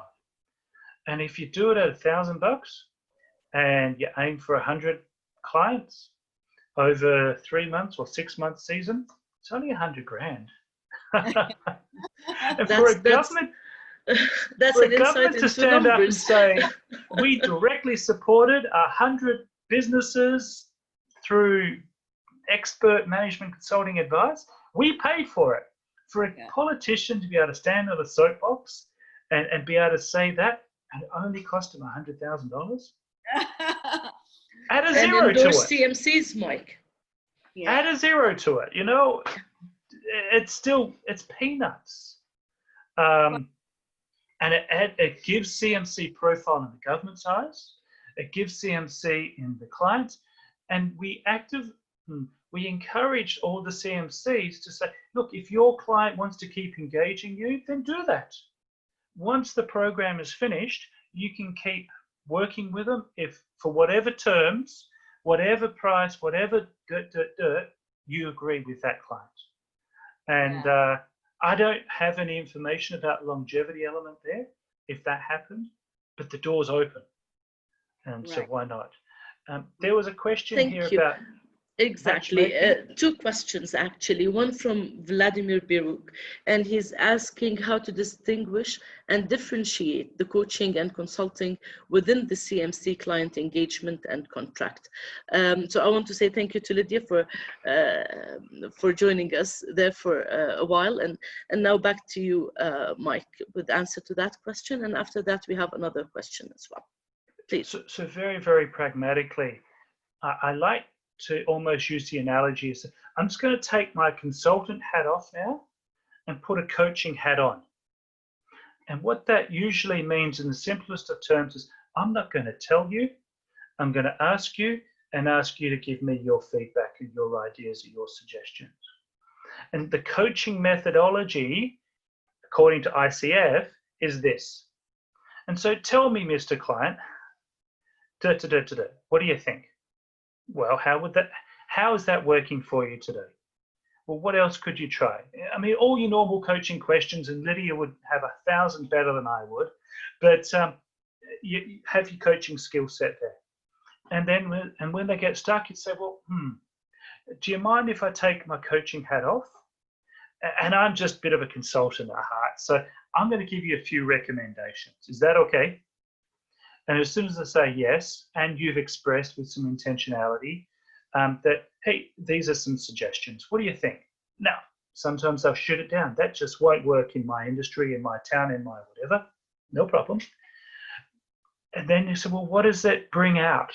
And if you do it at $1,000 and you aim for 100 clients over 3 months or 6 month season, it's only 100 grand. And for a government, that's for an a insight government to into stand up and numbers. say, we directly supported 100 businesses through expert management consulting advice, we paid for it. For a politician to be able to stand on a soapbox and be able to say that, and it only cost him $100,000, add a zero to it. CMCs, Mike. Add a zero to it. It's peanuts. And it gives CMC profile in the government's eyes. It gives CMC in the clients, and we encourage all the CMCs to say, look, if your client wants to keep engaging you, then do that. Once the program is finished, you can keep working with them if for whatever terms, whatever price, whatever you agree with that client. And I don't have any information about the longevity element there, if that happened, but the door's open. And so why not? There was a question here about... Exactly. Two questions, actually. One from Vladimir Biruk, and he's asking how to distinguish and differentiate the coaching and consulting within the CMC client engagement and contract. So I want to say thank you to Lydia for joining us there for a while. And now back to you, Mike, with the answer to that question. And after that, we have another question as well. Please. So very, very pragmatically, I like to almost use the analogy as I'm just going to take my consultant hat off now and put a coaching hat on. And what that usually means in the simplest of terms is I'm not going to tell you, I'm going to ask you to give me your feedback and your ideas and your suggestions. And the coaching methodology, according to ICF, is this. And so tell me, Mr. Client, what do you think? Well, how is that working for you today? Well, what else could you try? I mean, all your normal coaching questions, and Lydia would have 1,000 better than I would, but you have your coaching skill set there. And then when they get stuck, you say, well, do you mind if I take my coaching hat off? And I'm just a bit of a consultant at heart, so I'm going to give you a few recommendations. Is that okay? And as soon as I say yes, and you've expressed with some intentionality that, hey, these are some suggestions. What do you think? Now, sometimes I'll shoot it down. That just won't work in my industry, in my town, in my whatever. No problem. And then you say, well, what does that bring out?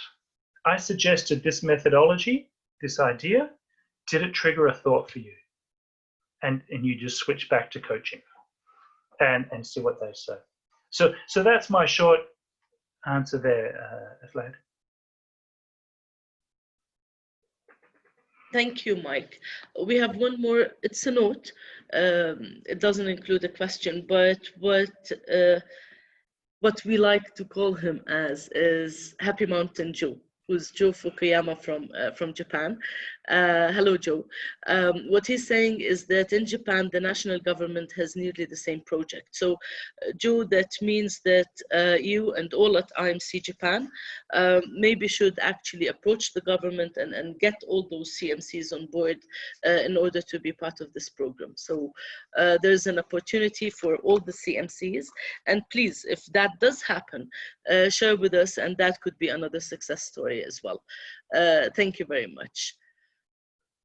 I suggested this methodology, this idea. Did it trigger a thought for you? And you just switch back to coaching. and see what they say. So that's my short answer there, Vlad. Thank you, Mike. We have one more. It's a note. It doesn't include a question, but what we like to call him as is Happy Mountain Joe, who's Joe Fukuyama from Japan. Hello, Joe. What he's saying is that in Japan, the national government has nearly the same project. So, Joe, that means that you and all at IMC Japan maybe should actually approach the government and get all those CMCs on board in order to be part of this program. So there's an opportunity for all the CMCs. And please, if that does happen, share with us, and that could be another success story as well. Thank you very much.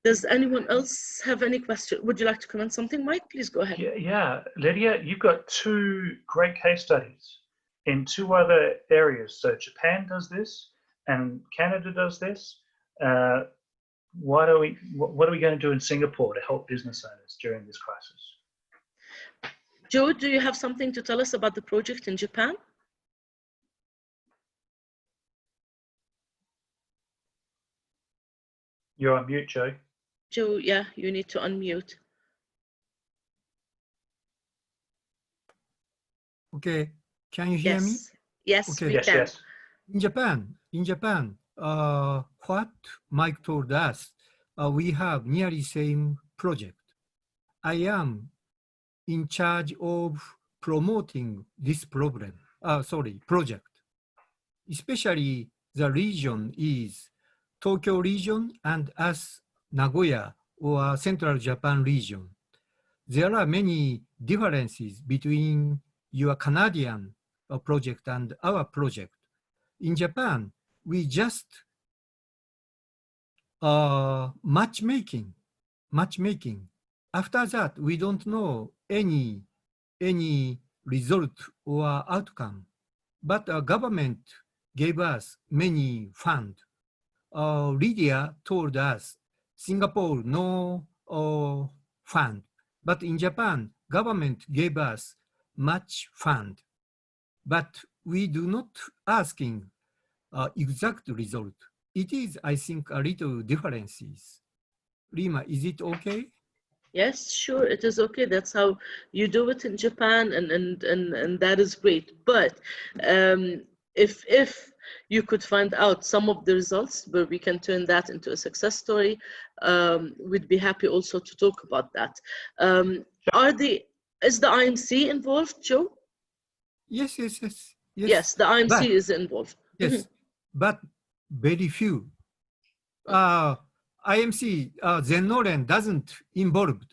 Does anyone else have any question? Would you like to comment something, Mike? Please go ahead. Yeah, Lydia, you've got two great case studies in two other areas. So Japan does this, and Canada does this. What are we going to do in Singapore to help business owners during this crisis? Joe, do you have something to tell us about the project in Japan? You're on mute, Joe. Joe, yeah, you need to unmute. Okay, can you hear me? Yes, okay. we Yes, can. yes. In Japan, what Mike told us, we have nearly same project. I am in charge of promoting this project. Especially the region is Tokyo region and us Nagoya or Central Japan region. There are many differences between your Canadian project and our project. In Japan, we just matchmaking. After that, we don't know any result or outcome. But our government gave us many funds. Lydia told us Singapore no fund, but in Japan, government gave us much fund. But we do not asking exact result. It is, I think, a little differences. Rima, is it okay? Yes, sure, it is okay. That's how you do it in Japan, and that is great. But if you could find out some of the results where we can turn that into a success story, we'd be happy also to talk about that. Is the IMC involved, Joe? Yes. Yes, the IMC is involved. Yes, but very few. IMC, Zenoren doesn't involve.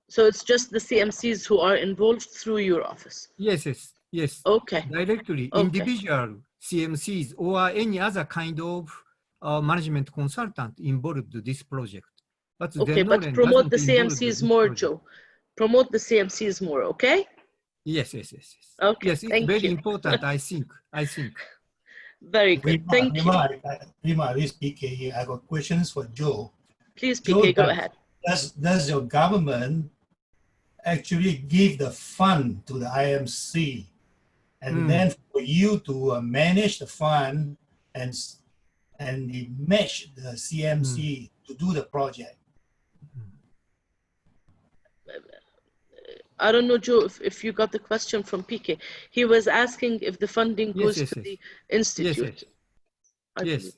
So it's just the CMCs who are involved through your office? Yes. Okay. Directly, okay. Individual CMCs or any other kind of management consultant involved this project. But okay, but promote the CMCs more, Joe. Promote the CMCs more, okay? Yes. Okay, yes, it's very important, I think. Very good, thank you. Rima, this PK, I got questions for Joe. Please, PK, Joe, go ahead. Does your government actually give the fund to the IMC and then for you to manage the fund and match the CMC to do the project? I don't know, Joe, if you got the question from PK. He was asking if the funding goes to the institute. Yes.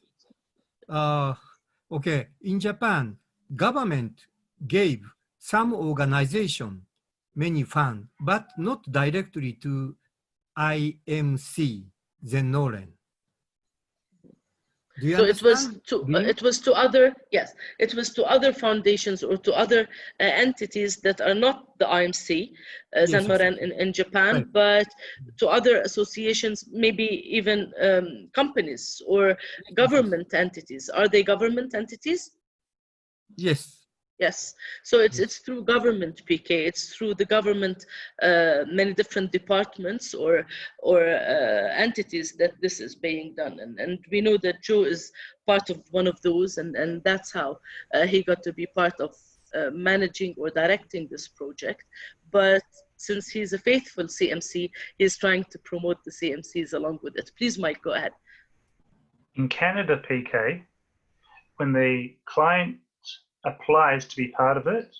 Okay, in Japan, government gave some organization many funds, but not directly to IMC, Zenoren. Do you understand? It was to other foundations or to other entities that are not the IMC, Zenoren in Japan, right. But to other associations, maybe even companies or government entities. Are they government entities? Yes. So it's through government, PK. It's through the government, many different departments or entities that this is being done, and we know that Joe is part of one of those, and that's how he got to be part of managing or directing this project, but since he's a faithful CMC, he's trying to promote the CMCs along with it. Please, Mike, go ahead. In Canada, PK, when the client applies to be part of it,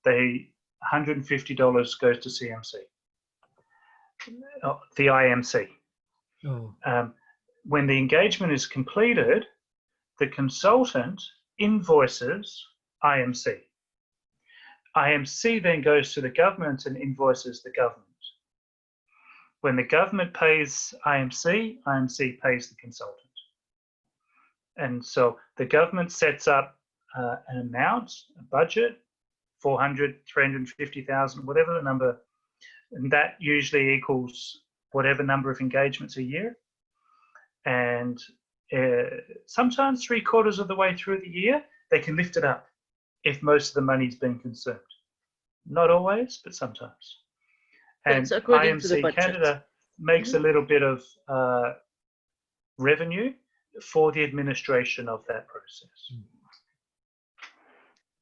$150 goes to CMC, the IMC. Oh. When the engagement is completed, the consultant invoices IMC. IMC then goes to the government and invoices the government. When the government pays IMC, IMC pays the consultant. And so the government sets up an amount, a budget, 400, 350,000, whatever the number, and that usually equals whatever number of engagements a year. And sometimes 3/4 of the way through the year, they can lift it up if most of the money's been consumed. Not always, but sometimes. And IMC Canada makes a little bit of revenue for the administration of that process.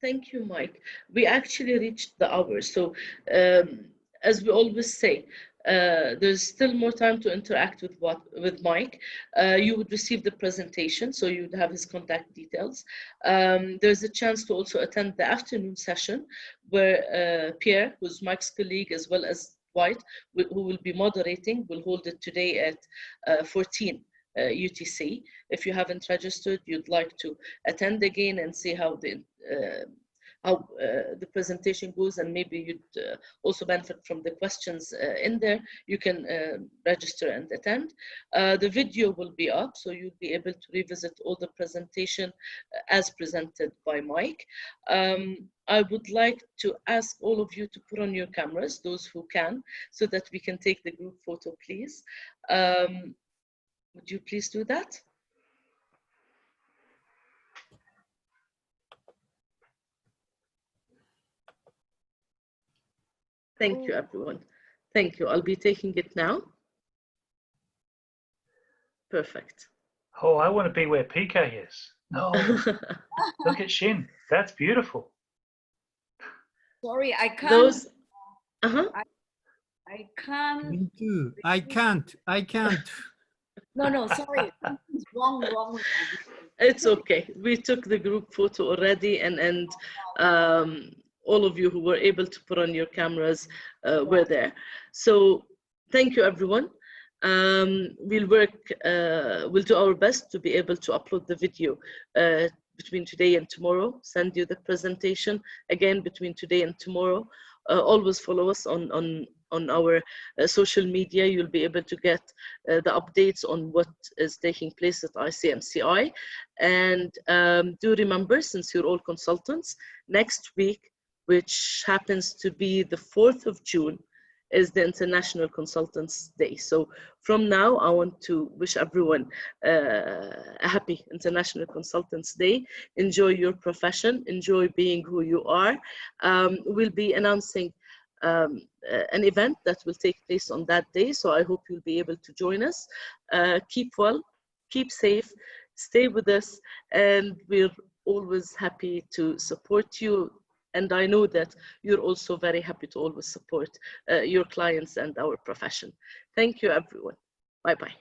Thank you, Mike. We actually reached the hour. So as we always say, there's still more time to interact with Mike. You would receive the presentation, so you would have his contact details. There's a chance to also attend the afternoon session where Pierre, who's Mike's colleague, as well as White, who will be moderating, will hold it today at 14 UTC. If you haven't registered, you'd like to attend again and see how the presentation goes, and maybe you'd also benefit from the questions in there, you can register and attend. The video will be up, so you'll be able to revisit all the presentation as presented by Mike. I would like to ask all of you to put on your cameras, those who can, so that we can take the group photo, please. Would you please do that? Thank you, everyone. Thank you. I'll be taking it now. Perfect. Oh, I want to be where PK is. No, look at Shin. That's beautiful. Sorry, I can't. Those, I can't. Me too. I can't. No, sorry. It's wrong. It's okay. We took the group photo already, and all of you who were able to put on your cameras were there. So thank you, everyone. We'll do our best to be able to upload the video between today and tomorrow, send you the presentation again between today and tomorrow. Always follow us on our social media. You'll be able to get the updates on what is taking place at ICMCI. And do remember, since you're all consultants, next week, which happens to be the 4th of June, is the International Consultants Day. So from now, I want to wish everyone a happy International Consultants Day. Enjoy your profession, enjoy being who you are. We'll be announcing an event that will take place on that day. So I hope you'll be able to join us. Keep well, keep safe, stay with us, and we're always happy to support you. And I know that you're also very happy to always support your clients and our profession. Thank you, everyone. Bye-bye.